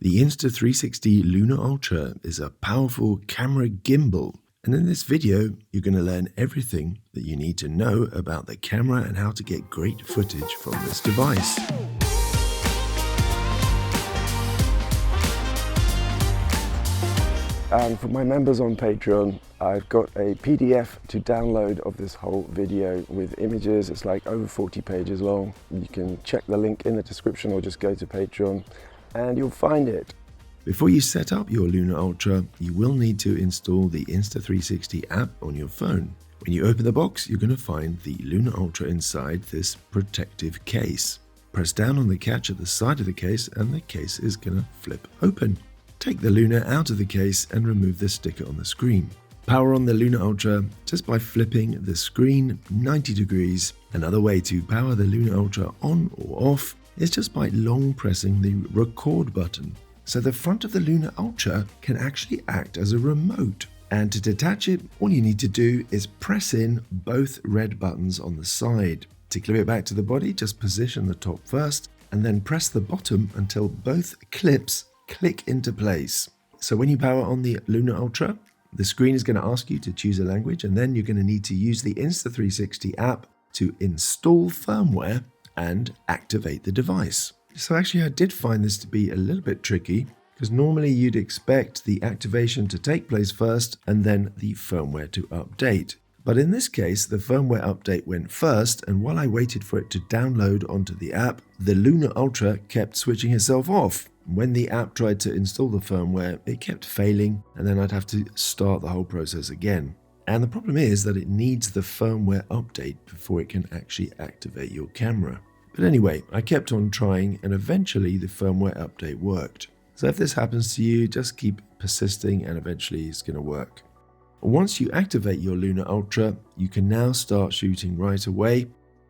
The Insta360 Lunar Ultra is a powerful camera gimbal, and in this video you're going to learn everything that you need to know about the camera and how to get great footage from this device. And for my members on Patreon, I've got a PDF to download of this whole video with images. It's like over 40 pages long. You can check the link in the description or just go to Patreon and you'll find it. Before you set up your Lunar Ultra, you will need to install the Insta360 app on your phone. When you open the box, you're going to find the Lunar Ultra inside this protective case. Press down on the catch at the side of the case and the case is going to flip open. Take the Lunar out of the case and remove the sticker on the screen. Power on the Lunar Ultra just by flipping the screen 90 degrees. Another way to power the Lunar Ultra on or off is just by long pressing the record button. So the front of the Lunar Ultra can actually act as a remote. And to detach it, all you need to do is press in both red buttons on the side. To clip it back to the body, just position the top first and then press the bottom until both clips click into place. So when you power on the Lunar Ultra, the screen is going to ask you to choose a language, and then you're going to need to use the Insta360 app to install firmware and activate the device. So actually I did find this to be a little bit tricky, because normally you'd expect the activation to take place first and then the firmware to update. But in this case, the firmware update went first, and while I waited for it to download onto the app, the Lunar Ultra kept switching itself off. When the app tried to install the firmware, it kept failing, and then I'd have to start the whole process again. And the problem is that it needs the firmware update before it can actually activate your camera. But anyway, I kept on trying, and eventually the firmware update worked. So if this happens to you, just keep persisting and eventually it's going to work. Once you activate your Lunar Ultra, you can now start shooting right away.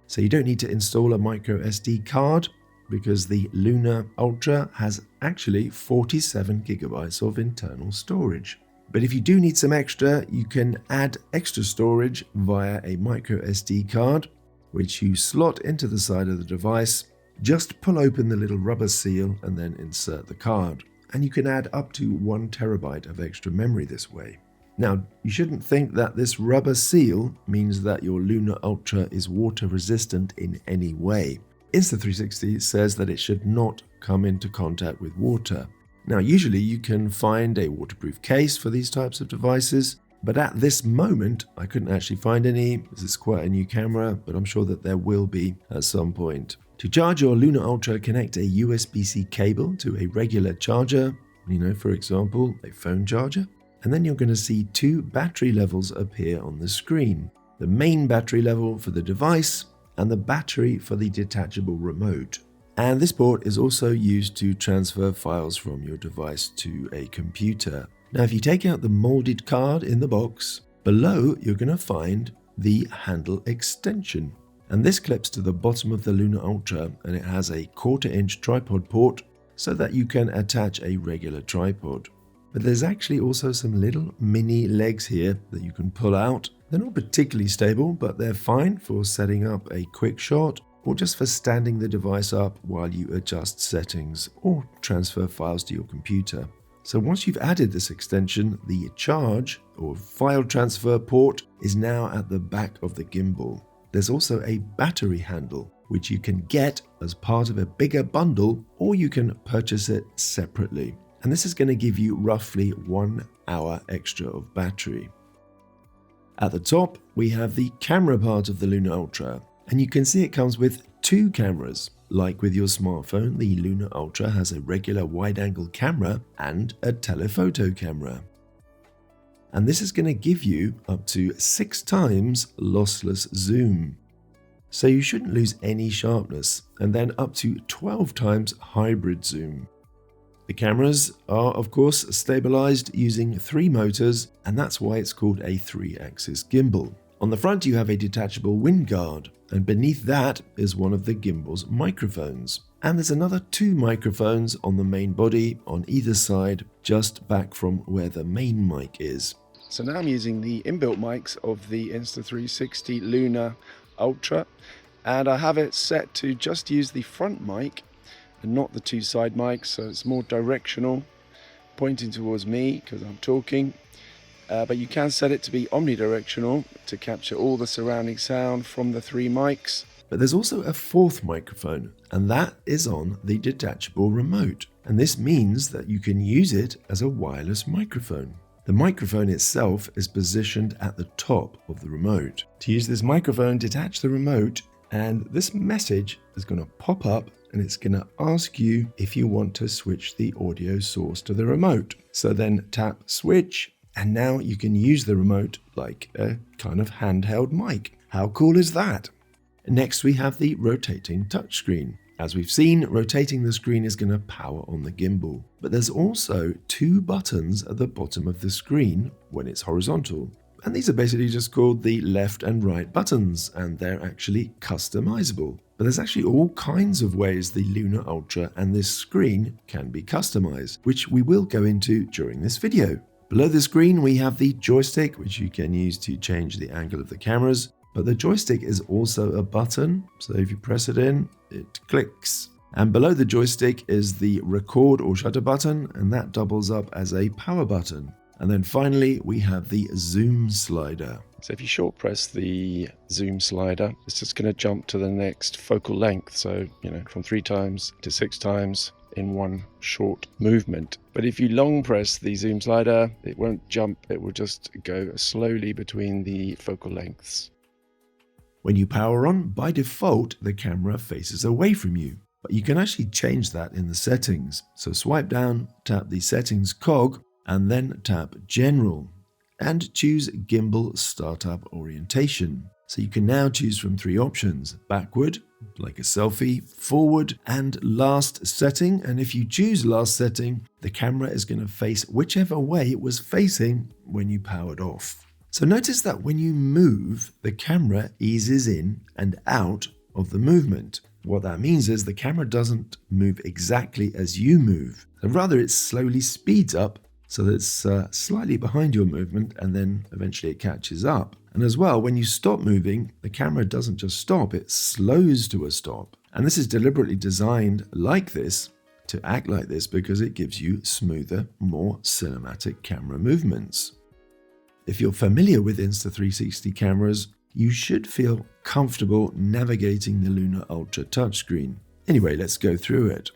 So you don't need to install a micro SD card, because the Lunar Ultra has actually 47 gigabytes of internal storage. But if you do need some extra, you can add extra storage via a micro SD card, which you slot into the side of the device. Just pull open the little rubber seal and then insert the card. And you can add up to 1 terabyte of extra memory this way. Now, you shouldn't think that this rubber seal means that your Lunar Ultra is water resistant in any way. Insta360 says that it should not come into contact with water. Now, usually you can find a waterproof case for these types of devices, but at this moment, I couldn't actually find any. This is quite a new camera, but I'm sure that there will be at some point. To charge your Lunar Ultra, connect a USB-C cable to a regular charger, for example, a phone charger, and then you're going to see 2 battery levels appear on the screen. The main battery level for the device and the battery for the detachable remote. And this port is also used to transfer files from your device to a computer. Now, if you take out the molded card in the box, below you're going to find the handle extension. And this clips to the bottom of the Lunar Ultra, and it has a 1/4-inch tripod port so that you can attach a regular tripod. But there's actually also some little mini legs here that you can pull out. They're not particularly stable, but they're fine for setting up a quick shot or just for standing the device up while you adjust settings or transfer files to your computer. So once you've added this extension, the charge or file transfer port is now at the back of the gimbal. There's also a battery handle, which you can get as part of a bigger bundle, or you can purchase it separately. And this is going to give you roughly 1 hour extra of battery. At the top, we have the camera part of the Lunar Ultra, and you can see it comes with 2 cameras. Like with your smartphone, the Lunar Ultra has a regular wide-angle camera and a telephoto camera. And this is going to give you up to 6 times lossless zoom. So you shouldn't lose any sharpness, and then up to 12 times hybrid zoom. The cameras are, of course, stabilized using 3 motors, and that's why it's called a 3-axis gimbal. On the front, you have a detachable wind guard, and beneath that is one of the gimbal's microphones. And there's another 2 microphones on the main body on either side, just back from where the main mic is. So now I'm using the inbuilt mics of the Insta360 Lunar Ultra, and I have it set to just use the front mic and not the two side mics, so it's more directional, pointing towards me because I'm talking. But you can set it to be omnidirectional to capture all the surrounding sound from the three mics. But there's also a fourth microphone, and that is on the detachable remote. And this means that you can use it as a wireless microphone. The microphone itself is positioned at the top of the remote. To use this microphone, detach the remote, and this message is going to pop up, and it's going to ask you if you want to switch the audio source to the remote. So then tap switch, and now you can use the remote like a kind of handheld mic. How cool is that? Next, we have the rotating touchscreen. As we've seen, rotating the screen is going to power on the gimbal. But there's also two buttons at the bottom of the screen when it's horizontal. And these are basically just called the left and right buttons, and they're actually customizable. But there's actually all kinds of ways the Luna Ultra and this screen can be customized, which we will go into during this video. Below the screen, we have the joystick, which you can use to change the angle of the cameras. But the joystick is also a button, so if you press it in, it clicks. And below the joystick is the record or shutter button, and that doubles up as a power button. And then finally, we have the zoom slider. So if you short press the zoom slider, it's just going to jump to the next focal length. So, from 3 times to 6 times in one short movement. But if you long press the zoom slider, it won't jump, it will just go slowly between the focal lengths. When you power on, by default, the camera faces away from you. But you can actually change that in the settings. So swipe down, tap the settings cog, and then tap General. And choose Gimbal Startup Orientation. So you can now choose from 3 options: backward, like a selfie, forward, and last setting. And if you choose last setting, the camera is going to face whichever way it was facing when you powered off. So notice that when you move, the camera eases in and out of the movement. What that means is the camera doesn't move exactly as you move. Rather, it slowly speeds up so that it's slightly behind your movement, and then eventually it catches up. And as well, when you stop moving, the camera doesn't just stop, it slows to a stop. And this is deliberately designed like this, to act like this, because it gives you smoother, more cinematic camera movements. If you're familiar with Insta360 cameras, you should feel comfortable navigating the Luna Ultra touchscreen. Anyway, let's go through it.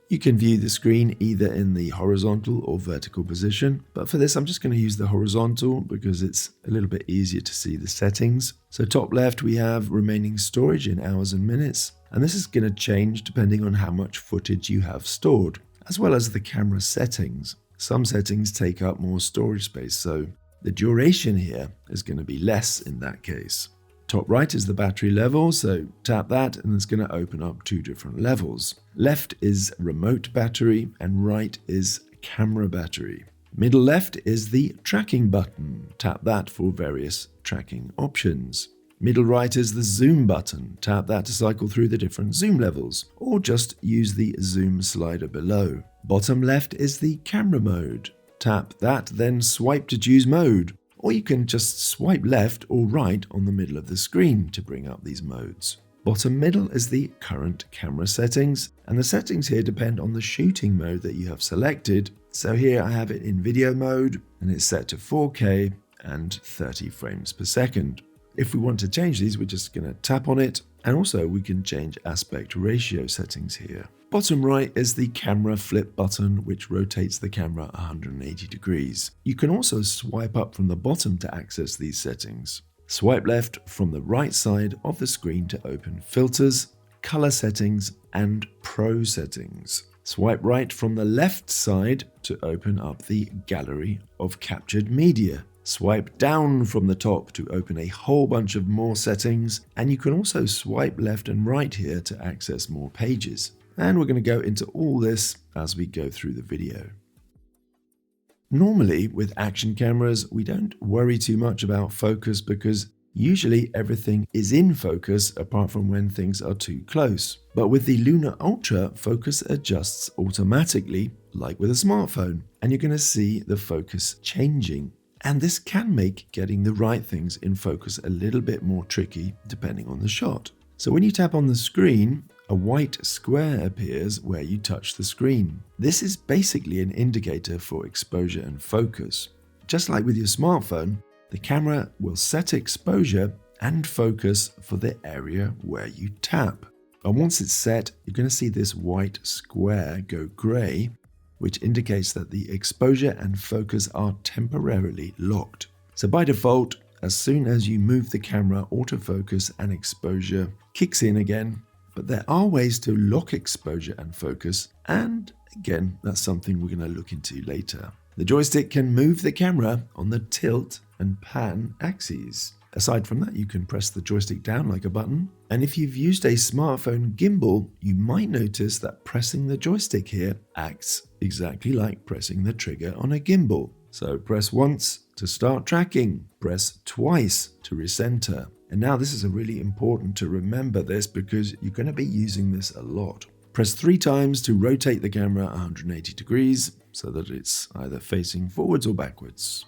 You can view the screen either in the horizontal or vertical position, but for this I'm just going to use the horizontal because it's a little bit easier to see the settings. So top left we have remaining storage in hours and minutes, and this is going to change depending on how much footage you have stored, as well as the camera settings. Some settings take up more storage space, so the duration here is going to be less in that case. Top right is the battery level, so tap that and it's going to open up 2 different levels. Left is remote battery and right is camera battery. Middle left is the tracking button. Tap that for various tracking options. Middle right is the zoom button. Tap that to cycle through the different zoom levels, or just use the zoom slider below. Bottom left is the camera mode. Tap that, then swipe to choose mode, or you can just swipe left or right on the middle of the screen to bring up these modes. Bottom middle is the current camera settings, and the settings here depend on the shooting mode that you have selected. So here I have it in video mode, and it's set to 4K and 30 frames per second. If we want to change these, we're just going to tap on it, and also we can change aspect ratio settings here. Bottom right is the camera flip button, which rotates the camera 180 degrees. You can also swipe up from the bottom to access these settings. Swipe left from the right side of the screen to open filters, color settings, and pro settings. Swipe right from the left side to open up the gallery of captured media. Swipe down from the top to open a whole bunch of more settings, and you can also swipe left and right here to access more pages. And we're going to go into all this as we go through the video. Normally, with action cameras, we don't worry too much about focus because usually everything is in focus apart from when things are too close. But with the Luna Ultra, focus adjusts automatically, like with a smartphone, and you're going to see the focus changing. And this can make getting the right things in focus a little bit more tricky depending on the shot. So when you tap on the screen, a white square appears where you touch the screen. This is basically an indicator for exposure and focus. Just like with your smartphone, the camera will set exposure and focus for the area where you tap. And once it's set, you're going to see this white square go grey, which indicates that the exposure and focus are temporarily locked. So by default, as soon as you move the camera, autofocus and exposure kicks in again. But there are ways to lock exposure and focus, and again, that's something we're going to look into later. The joystick can move the camera on the tilt and pan axes. Aside from that, you can press the joystick down like a button. And if you've used a smartphone gimbal, you might notice that pressing the joystick here acts exactly like pressing the trigger on a gimbal. So press once to start tracking, press twice to recenter. And now this is really important to remember this because you're going to be using this a lot. Press 3 times to rotate the camera 180 degrees so that it's either facing forwards or backwards.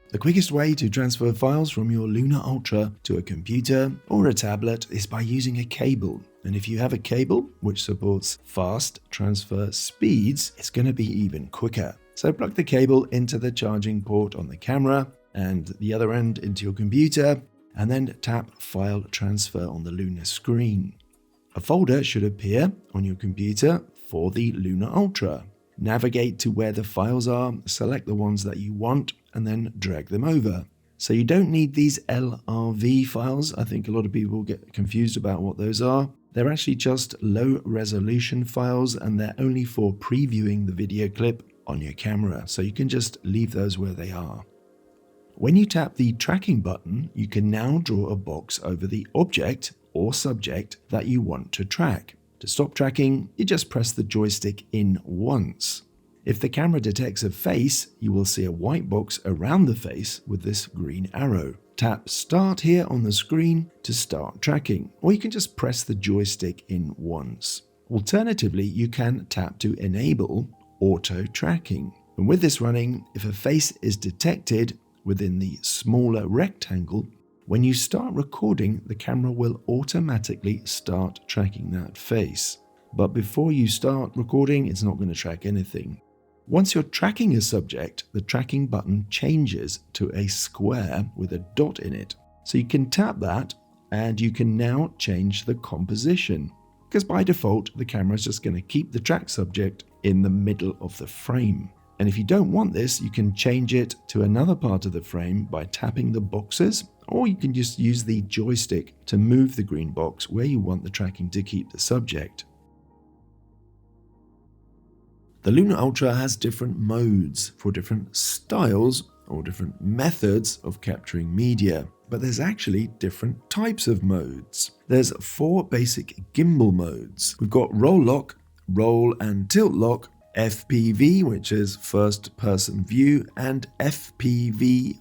The quickest way to transfer files from your Luna Ultra to a computer or a tablet is by using a cable. And if you have a cable which supports fast transfer speeds, it's going to be even quicker. So plug the cable into the charging port on the camera and the other end into your computer, and then tap File Transfer on the Luna screen. A folder should appear on your computer for the Luna Ultra. Navigate to where the files are, select the ones that you want, and then drag them over. So you don't need these LRV files. I think a lot of people get confused about what those are. They're actually just low resolution files, and they're only for previewing the video clip on your camera. So you can just leave those where they are. When you tap the tracking button, you can now draw a box over the object or subject that you want to track. To stop tracking, you just press the joystick in once. If the camera detects a face, you will see a white box around the face with this green arrow. Tap Start here on the screen to start tracking, or you can just press the joystick in once. Alternatively, you can tap to enable auto tracking. And with this running, if a face is detected within the smaller rectangle, when you start recording, the camera will automatically start tracking that face. But before you start recording, it's not going to track anything. Once you're tracking a subject, the tracking button changes to a square with a dot in it. So you can tap that and you can now change the composition. Because by default, the camera is just going to keep the track subject in the middle of the frame. And if you don't want this, you can change it to another part of the frame by tapping the boxes, or you can just use the joystick to move the green box where you want the tracking to keep the subject. The Luna Ultra has different modes for different styles or different methods of capturing media, but there's actually different types of modes. There's 4 basic gimbal modes. We've got roll lock, roll and tilt lock, FPV, which is first person view, and FPV-V.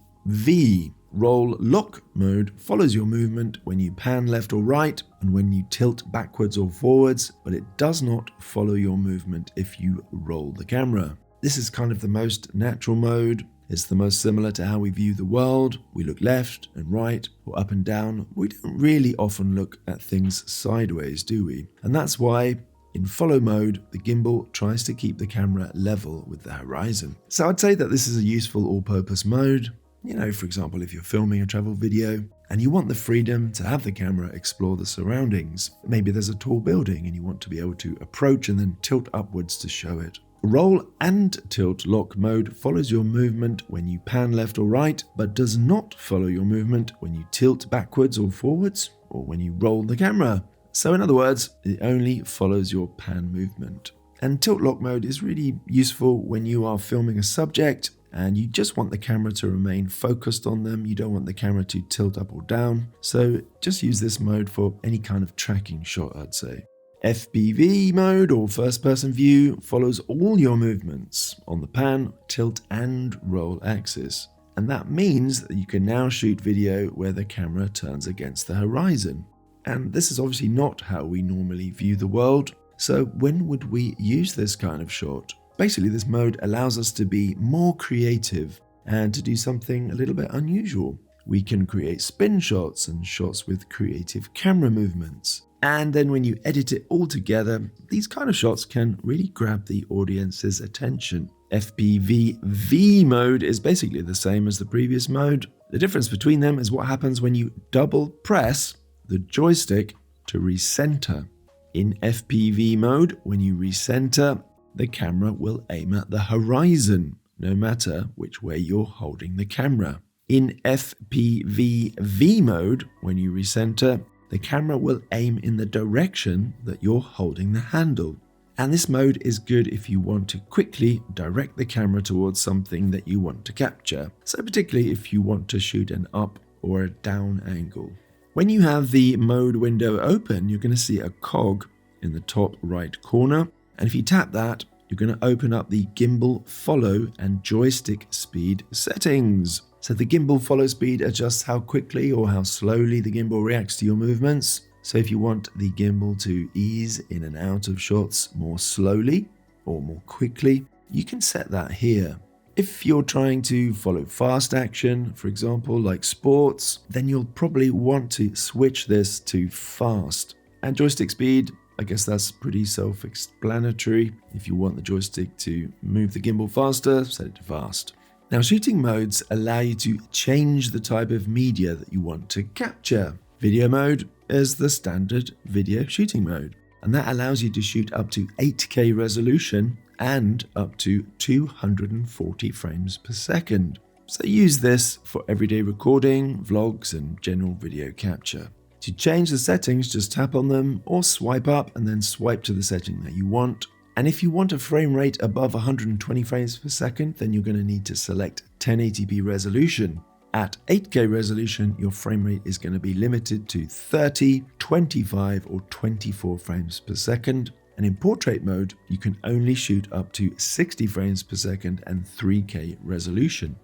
Roll lock mode follows your movement when you pan left or right and when you tilt backwards or forwards, but it does not follow your movement if you roll the camera. This is kind of the most natural mode. It's the most similar to how we view the world. We look left and right or up and down. We don't really often look at things sideways, do we? And that's why in follow mode, the gimbal tries to keep the camera level with the horizon. So I'd say that this is a useful all-purpose mode. You know, for example, if you're filming a travel video and you want the freedom to have the camera explore the surroundings. Maybe there's a tall building and you want to be able to approach and then tilt upwards to show it. Roll and tilt lock mode follows your movement when you pan left or right, but does not follow your movement when you tilt backwards or forwards or when you roll the camera. So in other words, it only follows your pan movement. And tilt lock mode is really useful when you are filming a subject and you just want the camera to remain focused on them. You don't want the camera to tilt up or down. So just use this mode for any kind of tracking shot, I'd say. FPV mode, or first person view, follows all your movements on the pan, tilt and roll axis. And that means that you can now shoot video where the camera turns against the horizon. And this is obviously not how we normally view the world. So when would we use this kind of shot? Basically, this mode allows us to be more creative and to do something a little bit unusual. We can create spin shots and shots with creative camera movements. And then when you edit it all together, these kind of shots can really grab the audience's attention. FPV mode is basically the same as the previous mode. The difference between them is what happens when you double press the joystick to recenter. In FPV mode, when you recenter, the camera will aim at the horizon, no matter which way you're holding the camera. In FPV mode, when you recenter, the camera will aim in the direction that you're holding the handle. And this mode is good if you want to quickly direct the camera towards something that you want to capture. So particularly if you want to shoot an up or a down angle. When you have the mode window open, you're going to see a cog in the top right corner. And if you tap that, you're going to open up the gimbal follow and joystick speed settings. So the gimbal follow speed adjusts how quickly or how slowly the gimbal reacts to your movements. So if you want the gimbal to ease in and out of shots more slowly or more quickly, you can set that here. If you're trying to follow fast action, for example, like sports, then you'll probably want to switch this to fast. And joystick speed, I guess that's pretty self-explanatory. If you want the joystick to move the gimbal faster, set it to fast. Now, shooting modes allow you to change the type of media that you want to capture. Video mode is the standard video shooting mode, and that allows you to shoot up to 8K resolution and up to 240 frames per second. So use this for everyday recording, vlogs, and general video capture. To change the settings, just tap on them or swipe up and then swipe to the setting that you want. And if you want a frame rate above 120 frames per second, then you're going to need to select 1080p resolution. At 8K resolution, your frame rate is going to be limited to 30, 25, or 24 frames per second. And in portrait mode, you can only shoot up to 60 frames per second and 3K resolution.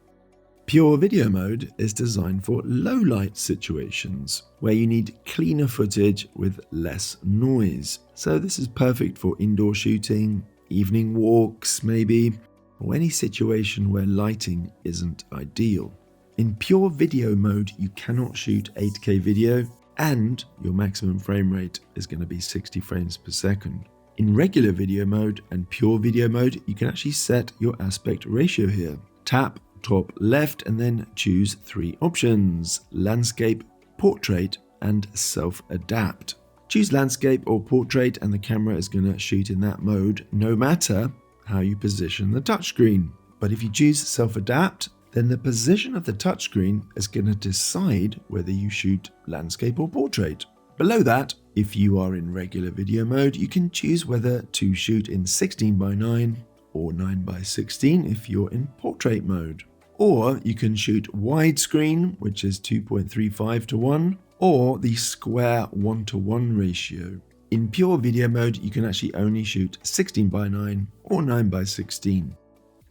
PureVideo mode is designed for low light situations where you need cleaner footage with less noise. So this is perfect for indoor shooting, evening walks maybe, or any situation where lighting isn't ideal. In PureVideo mode, you cannot shoot 8K video and your maximum frame rate is going to be 60 frames per second. In regular video mode and PureVideo mode, you can actually set your aspect ratio here. Tap top left and then choose 3 options: landscape, portrait, and self-adapt. Choose landscape or portrait and the camera is going to shoot in that mode no matter how you position the touchscreen. But if you choose self-adapt, then the position of the touchscreen is going to decide whether you shoot landscape or portrait. Below that, if you are in regular video mode, you can choose whether to shoot in 16:9 or 9:16 if you're in portrait mode. Or you can shoot widescreen, which is 2.35:1, or the square 1:1 ratio. In pure video mode, you can actually only shoot 16:9 or 9:16.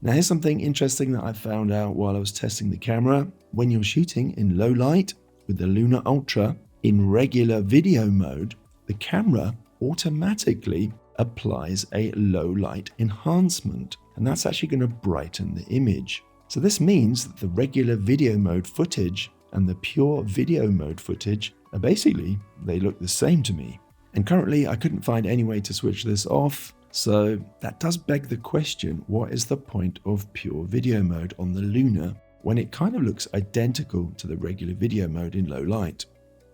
Now here's something interesting that I found out while I was testing the camera. When you're shooting in low light with the Luna Ultra in regular video mode, the camera automatically applies a low light enhancement, and that's actually going to brighten the image. So this means that the regular video mode footage and the pure video mode footage are basically, they look the same to me. And currently I couldn't find any way to switch this off. So that does beg the question, what is the point of pure video mode on the Luna when it kind of looks identical to the regular video mode in low light?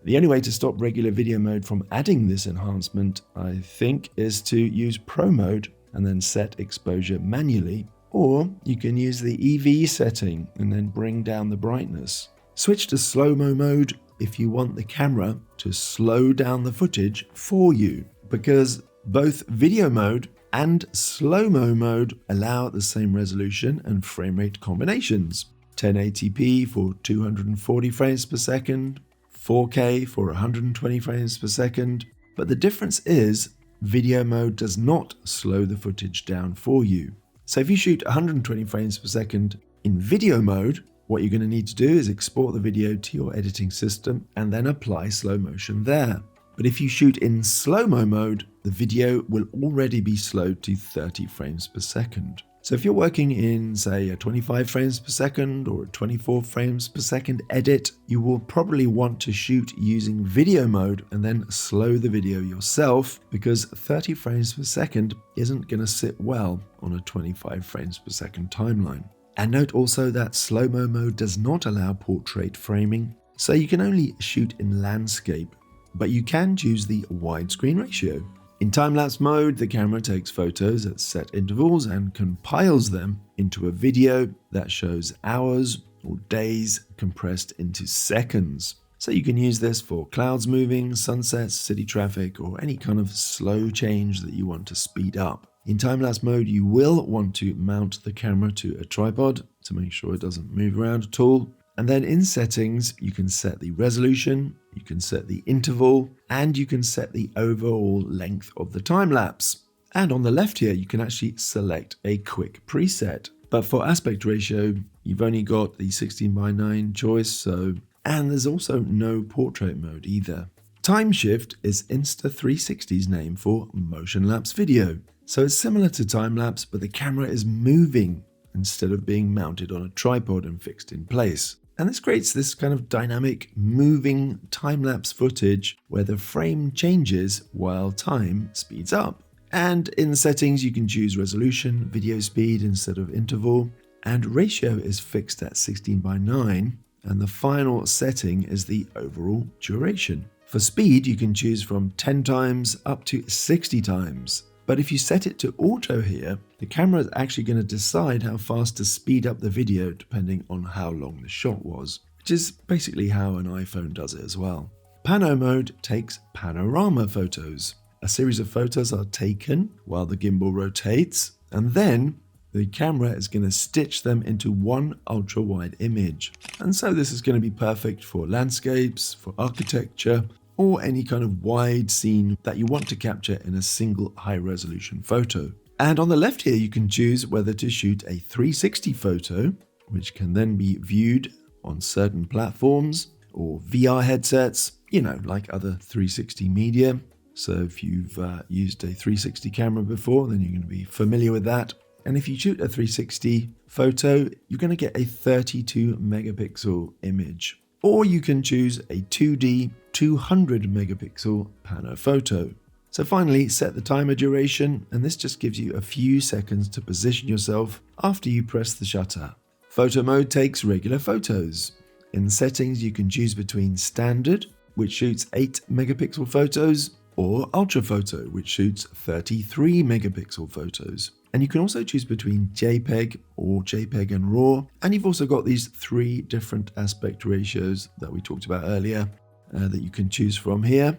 The only way to stop regular video mode from adding this enhancement, I think, is to use Pro mode and then set exposure manually, or you can use the EV setting and then bring down the brightness. Switch to slow-mo mode if you want the camera to slow down the footage for you, because both video mode and slow-mo mode allow the same resolution and frame rate combinations. 1080p for 240 frames per second, 4K for 120 frames per second, but the difference is video mode does not slow the footage down for you. So if you shoot 120 frames per second in video mode, what you're going to need to do is export the video to your editing system and then apply slow motion there. But if you shoot in slow-mo mode, the video will already be slowed to 30 frames per second. So if you're working in, say, a 25 frames per second or a 24 frames per second edit, you will probably want to shoot using video mode and then slow the video yourself, because 30 frames per second isn't going to sit well on a 25 frames per second timeline. And note also that slow-mo mode does not allow portrait framing, so you can only shoot in landscape, but you can choose the widescreen ratio. In time-lapse mode, the camera takes photos at set intervals and compiles them into a video that shows hours or days compressed into seconds. So you can use this for clouds moving, sunsets, city traffic, or any kind of slow change that you want to speed up. In time-lapse mode, you will want to mount the camera to a tripod to make sure it doesn't move around at all. And then in settings, you can set the resolution, you can set the interval, and you can set the overall length of the time-lapse. And on the left here, you can actually select a quick preset. But for aspect ratio, you've only got the 16:9 choice, and there's also no portrait mode either. Time shift is Insta360's name for motion lapse video. So it's similar to time-lapse, but the camera is moving instead of being mounted on a tripod and fixed in place. And this creates this kind of dynamic, moving time-lapse footage where the frame changes while time speeds up. And in settings, you can choose resolution, video speed instead of interval, and ratio is fixed at 16:9, and the final setting is the overall duration. For speed, you can choose from 10 times up to 60 times. But if you set it to auto here, the camera is actually going to decide how fast to speed up the video depending on how long the shot was, which is basically how an iPhone does it as well. Pano mode takes panorama photos. A series of photos are taken while the gimbal rotates, and then the camera is going to stitch them into one ultra-wide image. And so this is going to be perfect for landscapes, for architecture, or any kind of wide scene that you want to capture in a single high-resolution photo. And on the left here, you can choose whether to shoot a 360 photo, which can then be viewed on certain platforms or VR headsets, like other 360 media. So if you've used a 360 camera before, then you're going to be familiar with that. And if you shoot a 360 photo, you're going to get a 32 megapixel image. Or you can choose a 2D 200 megapixel pano photo. So finally, set the timer duration, and this just gives you a few seconds to position yourself after you press the shutter. Photo mode takes regular photos. In settings, you can choose between standard, which shoots 8 megapixel photos, or ultra photo, which shoots 33 megapixel photos. And you can also choose between JPEG or JPEG and RAW. And you've also got these 3 different aspect ratios that we talked about earlier that you can choose from here.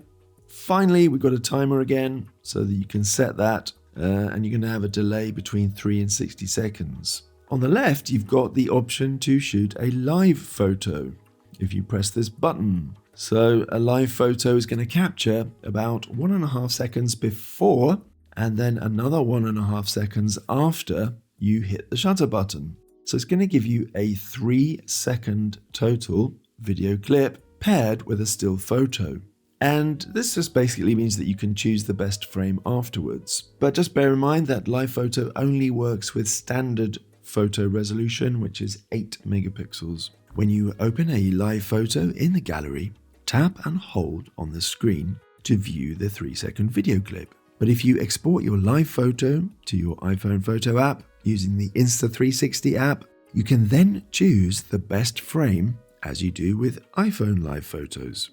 Finally, we've got a timer again so that you can set that and you're going to have a delay between 3 and 60 seconds. On the left, you've got the option to shoot a live photo if you press this button. So a live photo is going to capture about 1.5 seconds before and then another 1.5 seconds after you hit the shutter button. So it's going to give you a 3-second total video clip paired with a still photo. And this just basically means that you can choose the best frame afterwards. But just bear in mind that live photo only works with standard photo resolution, which is 8 megapixels. When you open a live photo in the gallery, tap and hold on the screen to view the 3-second video clip. But if you export your live photo to your iPhone photo app using the Insta360 app, you can then choose the best frame as you do with iPhone live photos.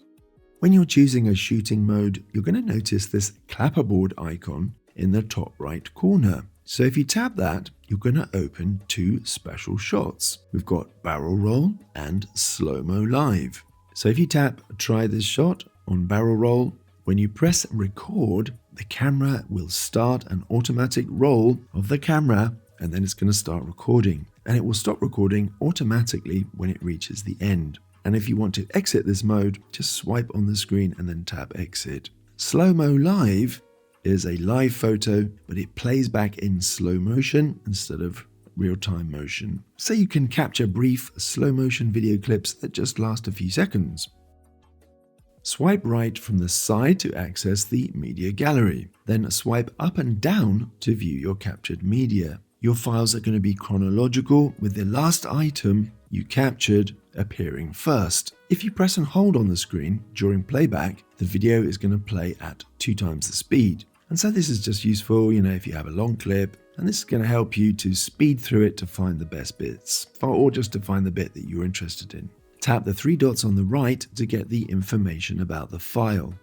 When you're choosing a shooting mode, you're going to notice this clapperboard icon in the top right corner. So if you tap that, you're going to open 2 special shots. We've got barrel roll and slow-mo live. So if you tap try this shot on barrel roll, when you press record, the camera will start an automatic roll of the camera and then it's going to start recording. And it will stop recording automatically when it reaches the end. And if you want to exit this mode, just swipe on the screen and then tap exit. Slow-mo live is a live photo, but it plays back in slow motion instead of real-time motion. So you can capture brief slow motion video clips that just last a few seconds. Swipe right from the side to access the media gallery. Then swipe up and down to view your captured media. your files are going to be chronological, with the last item you captured appearing first. If you press and hold on the screen during playback, the video is going to play at 2 times the speed. And so this is just useful, if you have a long clip, and this is going to help you to speed through it to find the best bits, or just to find the bit that you're interested in. Tap the 3 dots on the right to get the information about the file.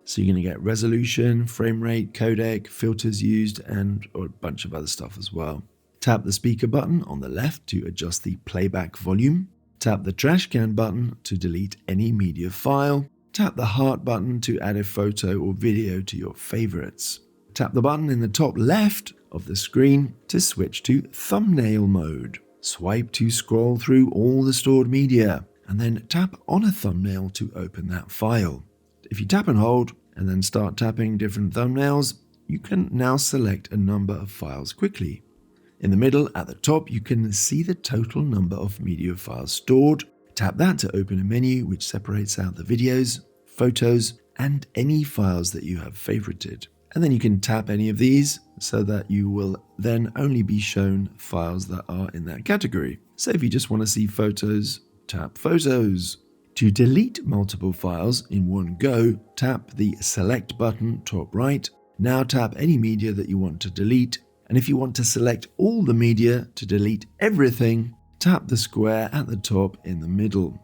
So you're going to get resolution, frame rate, codec, filters used, and a bunch of other stuff as well. Tap the speaker button on the left to adjust the playback volume. Tap the trash can button to delete any media file. Tap the heart button to add a photo or video to your favorites. Tap the button in the top left of the screen to switch to thumbnail mode. Swipe to scroll through all the stored media, and then tap on a thumbnail to open that file. If you tap and hold, and then start tapping different thumbnails, you can now select a number of files quickly. In the middle at the top, you can see the total number of media files stored. Tap that to open a menu which separates out the videos, photos, and any files that you have favorited. And then you can tap any of these so that you will then only be shown files that are in that category. So if you just want to see photos, tap Photos. To delete multiple files in one go, tap the Select button top right. Now tap any media that you want to delete. And if you want to select all the media to delete everything, tap the square at the top in the middle.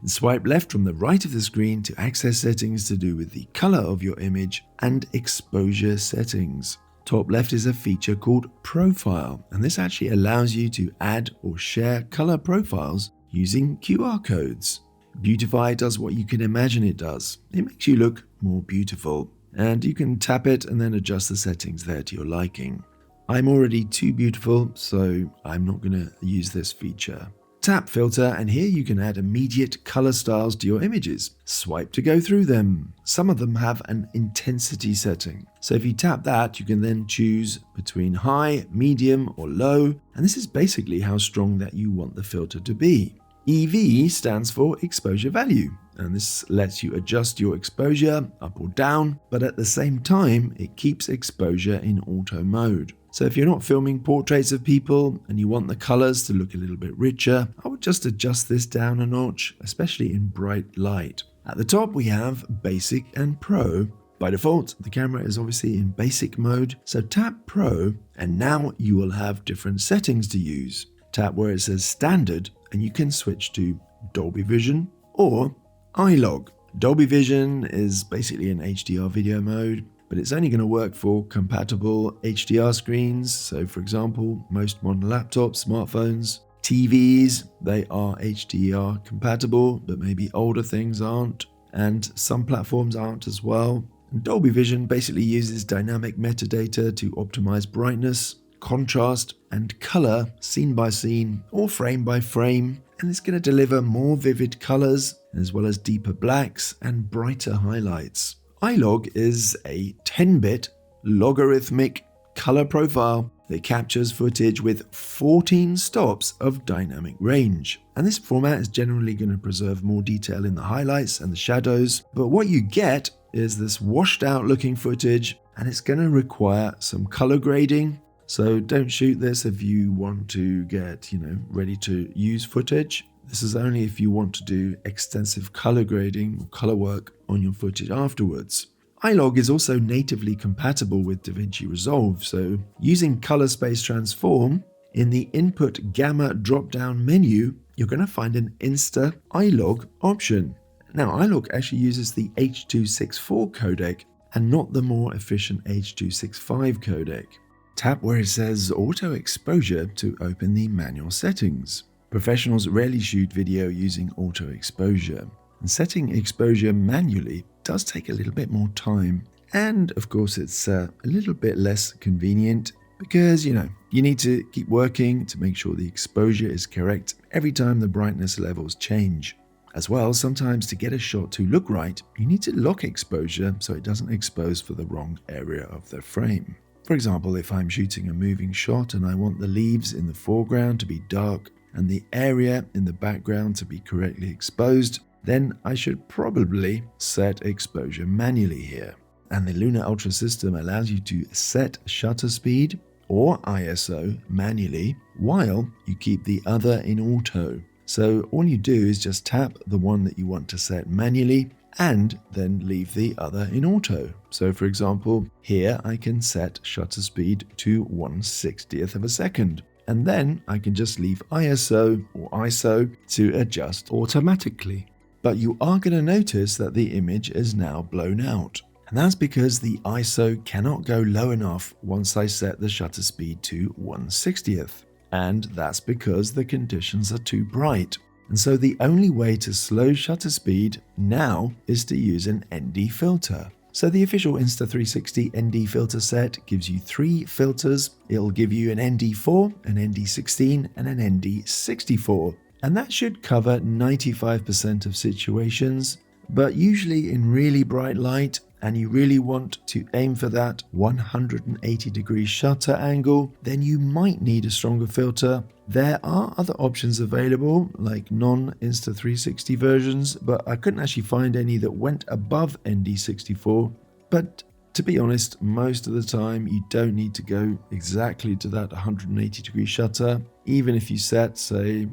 Swipe left from the right of the screen to access settings to do with the color of your image and exposure settings. Top left is a feature called Profile, and this actually allows you to add or share color profiles using QR codes. Beautify does what you can imagine it does. It makes you look more beautiful, and you can tap it and then adjust the settings there to your liking. I'm already too beautiful, so I'm not going to use this feature. Tap Filter, and here you can add immediate color styles to your images. Swipe to go through them. Some of them have an intensity setting. So if you tap that, you can then choose between high, medium, or low, and this is basically how strong that you want the filter to be. EV stands for exposure value, and this lets you adjust your exposure up or down, but at the same time, it keeps exposure in auto mode. So if you're not filming portraits of people and you want the colors to look a little bit richer, I would just adjust this down a notch, especially in bright light. At the top, we have Basic and Pro. By default, the camera is obviously in basic mode, so tap Pro, and now you will have different settings to use. Tap where it says Standard, and you can switch to Dolby Vision or iLog. Dolby Vision is basically an HDR video mode, but it's only going to work for compatible HDR screens. So for example, most modern laptops, smartphones, TVs, they are HDR compatible, but maybe older things aren't, and some platforms aren't as well. And Dolby Vision basically uses dynamic metadata to optimize brightness, contrast, and color scene by scene or frame by frame, and it's going to deliver more vivid colors as well as deeper blacks and brighter highlights. iLog is a 10-bit logarithmic color profile that captures footage with 14 stops of dynamic range. And this format is generally going to preserve more detail in the highlights and the shadows, but what you get is this washed out looking footage, and it's going to require some color grading. So don't shoot this if you want to get, ready to use footage. This is only if you want to do extensive color grading or color work on your footage afterwards. iLog is also natively compatible with DaVinci Resolve, so using Color Space Transform, in the Input Gamma drop-down menu, you're going to find an Insta iLog option. Now, iLog actually uses the H.264 codec and not the more efficient H.265 codec. Tap where it says Auto Exposure to open the manual settings. Professionals rarely shoot video using auto exposure, and setting exposure manually does take a little bit more time, and of course it's a little bit less convenient because you need to keep working to make sure the exposure is correct every time the brightness levels change. As well, sometimes to get a shot to look right, you need to lock exposure so it doesn't expose for the wrong area of the frame. For example, if I'm shooting a moving shot and I want the leaves in the foreground to be dark and the area in the background to be correctly exposed, then I should probably set exposure manually here. and the Luna Ultra system allows you to set shutter speed or ISO manually while you keep the other in auto. So all you do is just tap the one that you want to set manually and then leave the other in auto. So for example, here I can set shutter speed to 1/60th of a second. And then I can just leave ISO or ISO to adjust automatically. But you are going to notice that the image is now blown out. And that's because the ISO cannot go low enough once I set the shutter speed to 1/60th. And that's because the conditions are too bright. And so the only way to slow shutter speed now is to use an ND filter. So the official Insta360 ND filter set gives you 3 filters. It'll give you an ND4, an ND16, and an ND64. And that should cover 95% of situations, but usually in really bright light, and you really want to aim for that 180-degree shutter angle, then you might need a stronger filter. There are other options available, like non-Insta360 versions, but I couldn't actually find any that went above ND64. But to be honest, most of the time you don't need to go exactly to that 180-degree shutter. Even if you set, say,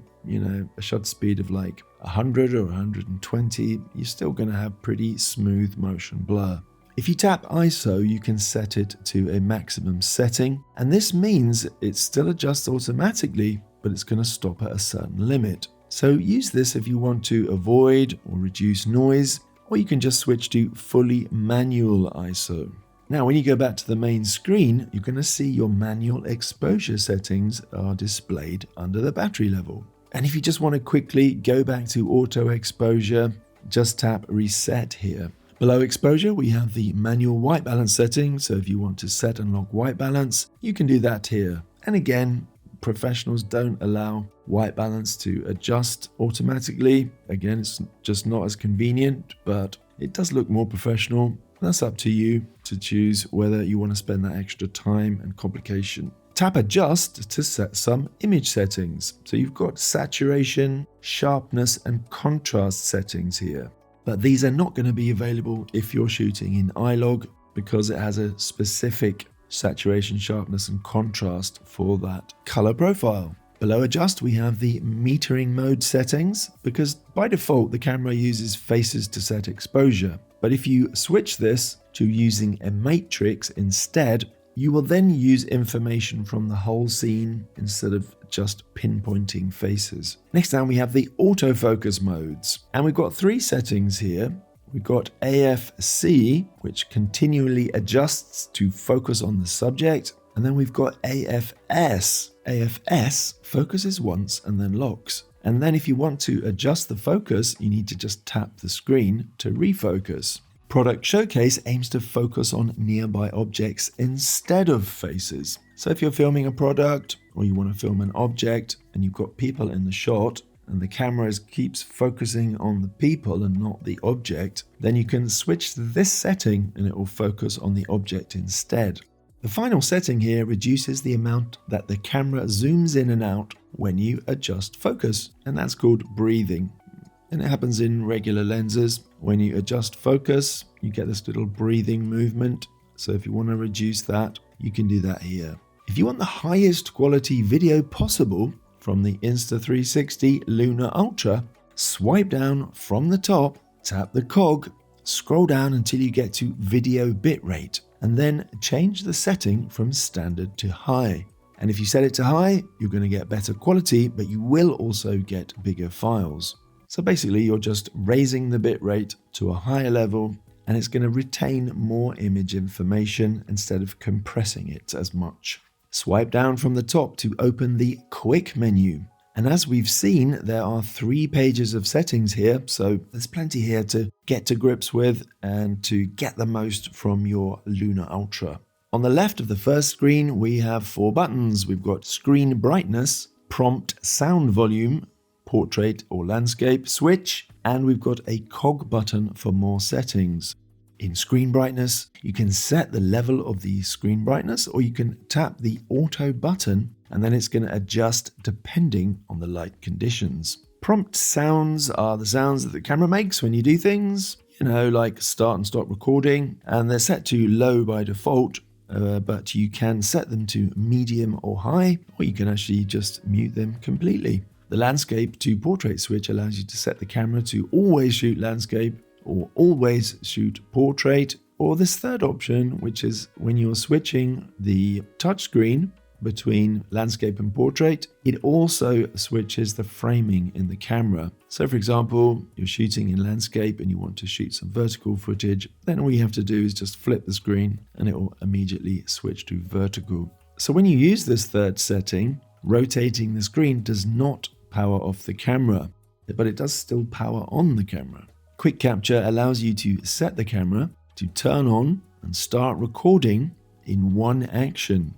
a shutter speed of like 100 or 120, you're still going to have pretty smooth motion blur. If you tap ISO, you can set it to a maximum setting, and this means it still adjusts automatically, but it's going to stop at a certain limit. So use this if you want to avoid or reduce noise, or you can just switch to fully manual ISO. Now, when you go back to the main screen, you're going to see your manual exposure settings are displayed under the battery level. And if you just want to quickly go back to auto exposure, just tap reset here. Below exposure, we have the manual white balance setting. So if you want to set and lock white balance, you can do that here. And again, professionals don't allow white balance to adjust automatically. Again, it's just not as convenient, but it does look more professional. That's up to you to choose whether you want to spend that extra time and complication. Tap adjust to set some image settings. So you've got saturation, sharpness, and contrast settings here. But these are not going to be available if you're shooting in iLog because it has a specific saturation, sharpness, and contrast for that color profile. Below adjust, we have the metering mode settings because by default, the camera uses faces to set exposure. But if you switch this to using a matrix instead, you will then use information from the whole scene instead of just pinpointing faces. Next down, we have the autofocus modes. And we've got 3 settings here. We've got AFC, which continually adjusts to focus on the subject. And then we've got AFS. AFS focuses once and then locks. And then if you want to adjust the focus, you need to just tap the screen to refocus. Product Showcase aims to focus on nearby objects instead of faces. So if you're filming a product or you want to film an object and you've got people in the shot and the camera keeps focusing on the people and not the object, then you can switch to this setting and it will focus on the object instead. The final setting here reduces the amount that the camera zooms in and out when you adjust focus, and that's called breathing. And it happens in regular lenses. When you adjust focus, you get this little breathing movement. So if you want to reduce that, you can do that here. If you want the highest quality video possible from the Insta360 Luna Ultra, swipe down from the top, tap the cog, scroll down until you get to video bitrate, and then change the setting from standard to high. And if you set it to high, you're going to get better quality, but you will also get bigger files. So basically, you're just raising the bitrate to a higher level, and it's going to retain more image information instead of compressing it as much. Swipe down from the top to open the Quick menu. And as we've seen, there are 3 pages of settings here, so there's plenty here to get to grips with and to get the most from your Luna Ultra. On the left of the first screen, we have 4 buttons. We've got screen brightness, prompt sound volume, portrait or landscape switch, and we've got a cog button for more settings. In screen brightness, you can set the level of the screen brightness, or you can tap the auto button and then it's going to adjust depending on the light conditions. Prompt sounds are the sounds that the camera makes when you do things. like start and stop recording, and they're set to low by default, but you can set them to medium or high, or you can actually just mute them completely. The landscape to portrait switch allows you to set the camera to always shoot landscape or always shoot portrait, or this third option, which is when you're switching the touchscreen between landscape and portrait, it also switches the framing in the camera. So for example, you're shooting in landscape and you want to shoot some vertical footage, then all you have to do is just flip the screen and it will immediately switch to vertical. So when you use this third setting, rotating the screen does not power off the camera, but it does still power on the camera. Quick capture allows you to set the camera to turn on and start recording in one action.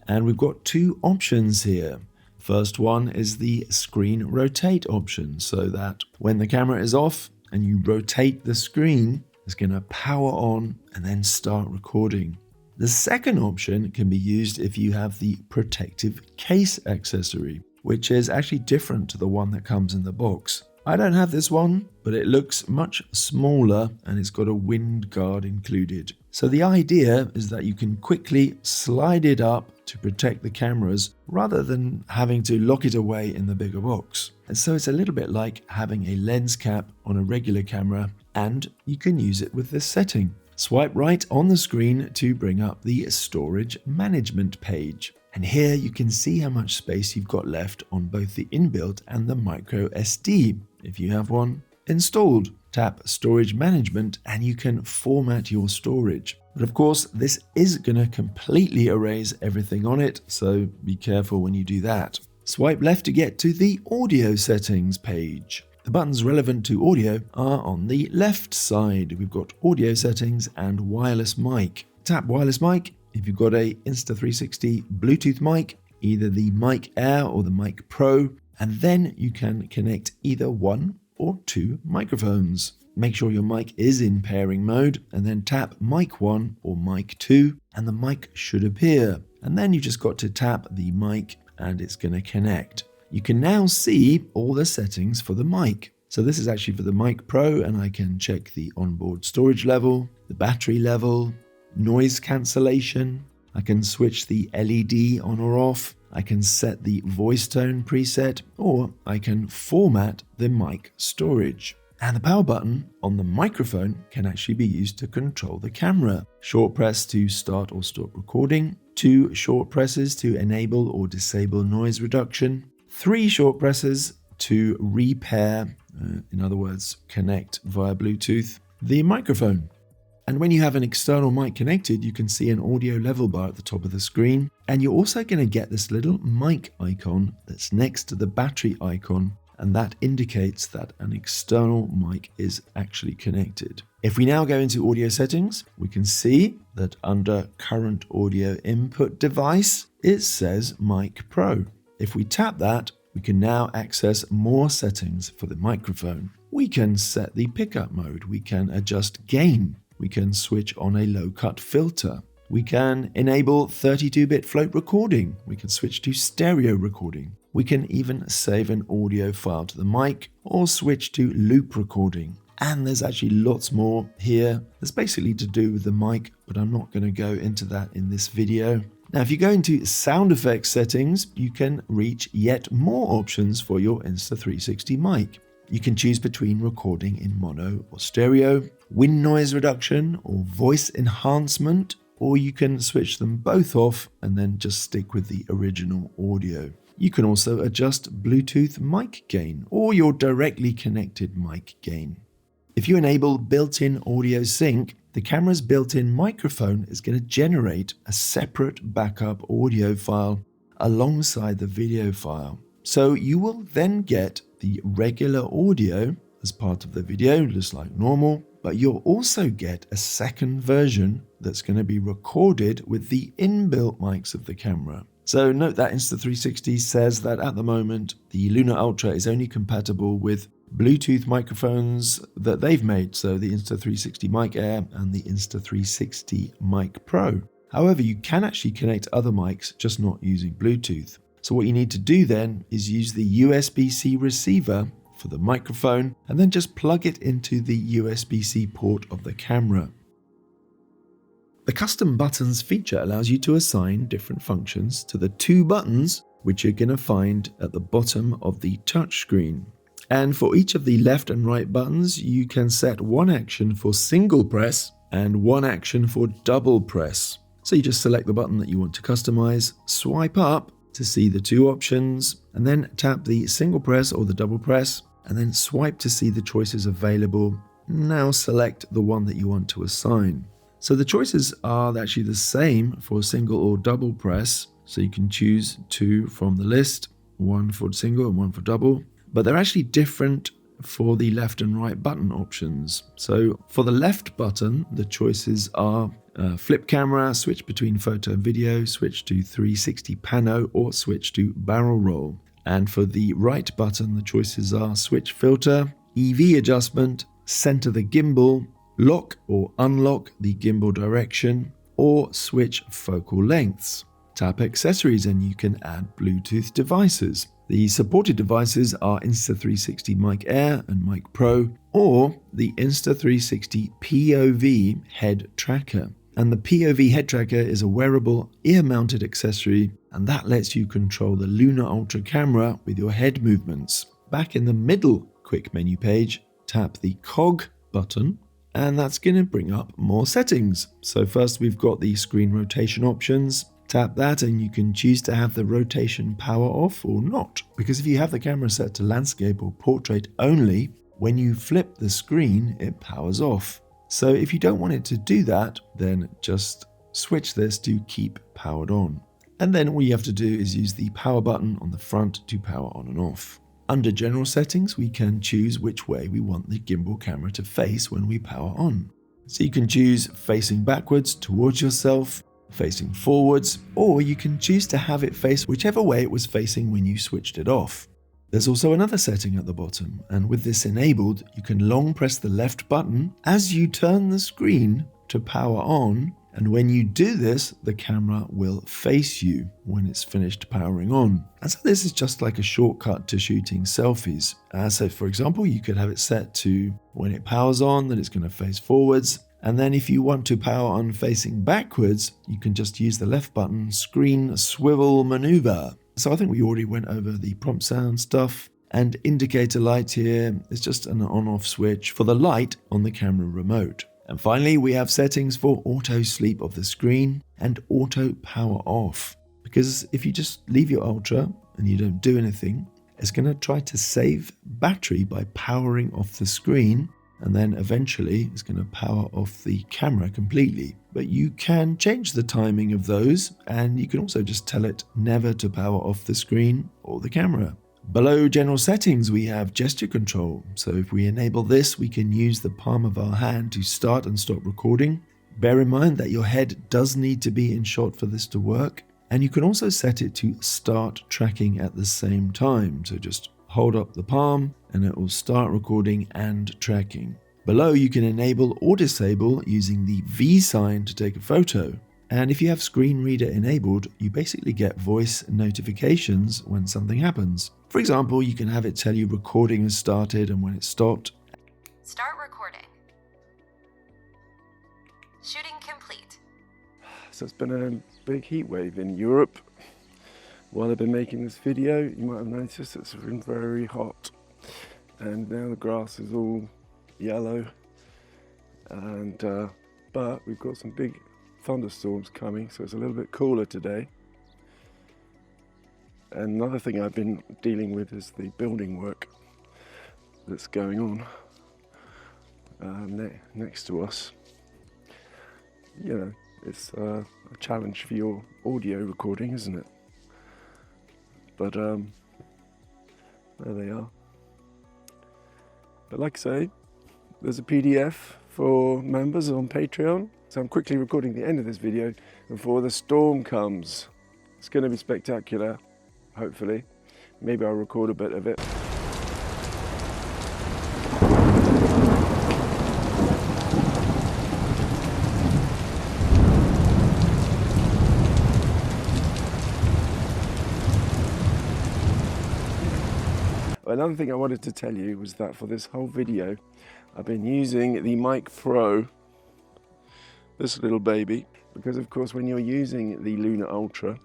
And we've got two options here. First one is the screen rotate option, so that when the camera is off and you rotate the screen, it's going to power on and then start recording. The second option can be used if you have the protective case accessory, which is actually different to the one that comes in the box. I don't have this one, but it looks much smaller and it's got a wind guard included. So the idea is that you can quickly slide it up to protect the cameras rather than having to lock it away in the bigger box. And so it's a little bit like having a lens cap on a regular camera, and you can use it with this setting. Swipe right on the screen to bring up the storage management page. And here you can see how much space you've got left on both the inbuilt and the micro SD, if you have one installed. Tap Storage Management and you can format your storage. But of course, this is going to completely erase everything on it, so be careful when you do that. Swipe left to get to the audio settings page. The buttons relevant to audio are on the left side. We've got audio settings and wireless mic. Tap wireless mic if you've got a Insta360 Bluetooth mic, either the Mic Air or the Mic Pro, and then you can connect either one or two microphones. Make sure your mic is in pairing mode and then tap Mic 1 or Mic 2 and the mic should appear. And then you just got to tap the mic and it's going to connect. You can now see all the settings for the mic. So this is actually for the Mic Pro, and I can check the onboard storage level, the battery level, noise cancellation. I can switch the LED on or off. I can set the voice tone preset, or I can format the mic storage. And the power button on the microphone can actually be used to control the camera. Short press to start or stop recording, 2 short presses to enable or disable noise reduction, 3 short presses to repair, in other words, connect via Bluetooth, the microphone. And when you have an external mic connected, you can see an audio level bar at the top of the screen. And you're also going to get this little mic icon that's next to the battery icon, and that indicates that an external mic is actually connected. If we now go into audio settings, we can see that under current audio input device, it says Mic Pro. If we tap that, we can now access more settings for the microphone. We can set the pickup mode, we can adjust gain, we can switch on a low cut filter. We can enable 32-bit float recording. We can switch to stereo recording. We can even save an audio file to the mic or switch to loop recording. And there's actually lots more here. That's basically to do with the mic, but I'm not going to go into that in this video. Now, if you go into sound effects settings, you can reach yet more options for your Insta360 mic. You can choose between recording in mono or stereo, wind noise reduction or voice enhancement, or you can switch them both off and then just stick with the original audio. You can also adjust Bluetooth mic gain or your directly connected mic gain. If you enable built-in audio sync, the camera's built-in microphone is going to generate a separate backup audio file alongside the video file. So you will then get the regular audio as part of the video, just like normal, but you'll also get a second version that's going to be recorded with the inbuilt mics of the camera. So note that Insta360 says that at the moment, the Luna Ultra is only compatible with Bluetooth microphones that they've made, so the Insta360 Mic Air and the Insta360 Mic Pro. However, you can actually connect other mics, just not using Bluetooth. So what you need to do then is use the USB-C receiver for the microphone, and then just plug it into the USB-C port of the camera. The custom buttons feature allows you to assign different functions to the 2 buttons which you're going to find at the bottom of the touchscreen. And for each of the left and right buttons, you can set one action for single press and one action for double press. So you just select the button that you want to customize, swipe up to see the 2 options, and then tap the single press or the double press, and then swipe to see the choices available. Now select the one that you want to assign. So the choices are actually the same for single or double press. So you can choose 2 from the list, 1 for single and 1 for double, but they're actually different for the left and right button options. So for the left button, the choices are flip camera, switch between photo and video, switch to 360 pano, or switch to barrel roll. And for the right button, the choices are switch filter, EV adjustment, center the gimbal, lock or unlock the gimbal direction, or switch focal lengths. Tap accessories and you can add Bluetooth devices. The supported devices are Insta360 Mic Air and Mic Pro, or the Insta360 POV head tracker. And the POV head tracker is a wearable ear-mounted accessory, and that lets you control the Luna Ultra camera with your head movements. Back in the middle quick menu page, tap the cog button, and that's going to bring up more settings. So first we've got the screen rotation options. Tap that and you can choose to have the rotation power off or not. Because if you have the camera set to landscape or portrait only, when you flip the screen, it powers off. So if you don't want it to do that, then just switch this to keep powered on. And then all you have to do is use the power button on the front to power on and off. Under general settings, we can choose which way we want the gimbal camera to face when we power on. So you can choose facing backwards towards yourself, facing forwards, or you can choose to have it face whichever way it was facing when you switched it off. There's also another setting at the bottom, and with this enabled, you can long press the left button as you turn the screen to power on, and when you do this, the camera will face you when it's finished powering on. And so this is just like a shortcut to shooting selfies. So for example, you could have it set to when it powers on, that it's going to face forwards. And then if you want to power on facing backwards, you can just use the left button, screen swivel maneuver. So I think we already went over the prompt sound stuff, and indicator light here is just an on-off switch for the light on the camera remote. And finally, we have settings for auto sleep of the screen and auto power off. Because if you just leave your Ultra and you don't do anything, it's going to try to save battery by powering off the screen, and then eventually it's going to power off the camera completely. But you can change the timing of those, and you can also just tell it never to power off the screen or the camera. Below general settings, we have gesture control. So if we enable this, we can use the palm of our hand to start and stop recording. Bear in mind that your head does need to be in shot for this to work. And you can also set it to start tracking at the same time. So just hold up the palm and it will start recording and tracking. Below, you can enable or disable using the V sign to take a photo. And if you have screen reader enabled, you basically get voice notifications when something happens. For example, you can have it tell you recording has started and when it stopped. Start recording. Shooting complete. So it's been a big heat wave in Europe. While I've been making this video, you might have noticed it's been very hot. And now the grass is all yellow. And but we've got some big thunderstorms coming, so it's a little bit cooler today. And another thing I've been dealing with is the building work that's going on next to us. You know, it's a challenge for your audio recording, isn't it? But there they are. But like I say, there's a PDF for members on Patreon. So I'm quickly recording the end of this video before the storm comes. It's going to be spectacular, hopefully. Maybe I'll record a bit of it. Well, another thing I wanted to tell you was that for this whole video, I've been using the Mic Pro, this little baby, because of course when you're using the Luna Ultra,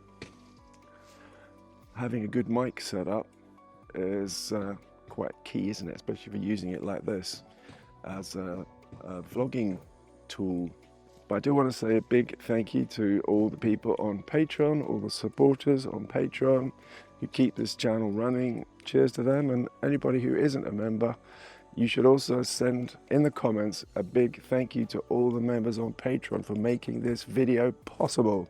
having a good mic setup is quite key, isn't it? Especially for using it like this as a vlogging tool. But I do want to say a big thank you to all the people on Patreon, all the supporters on Patreon who keep this channel running. Cheers to them, and anybody who isn't a member, you should also send in the comments a big thank you to all the members on Patreon for making this video possible.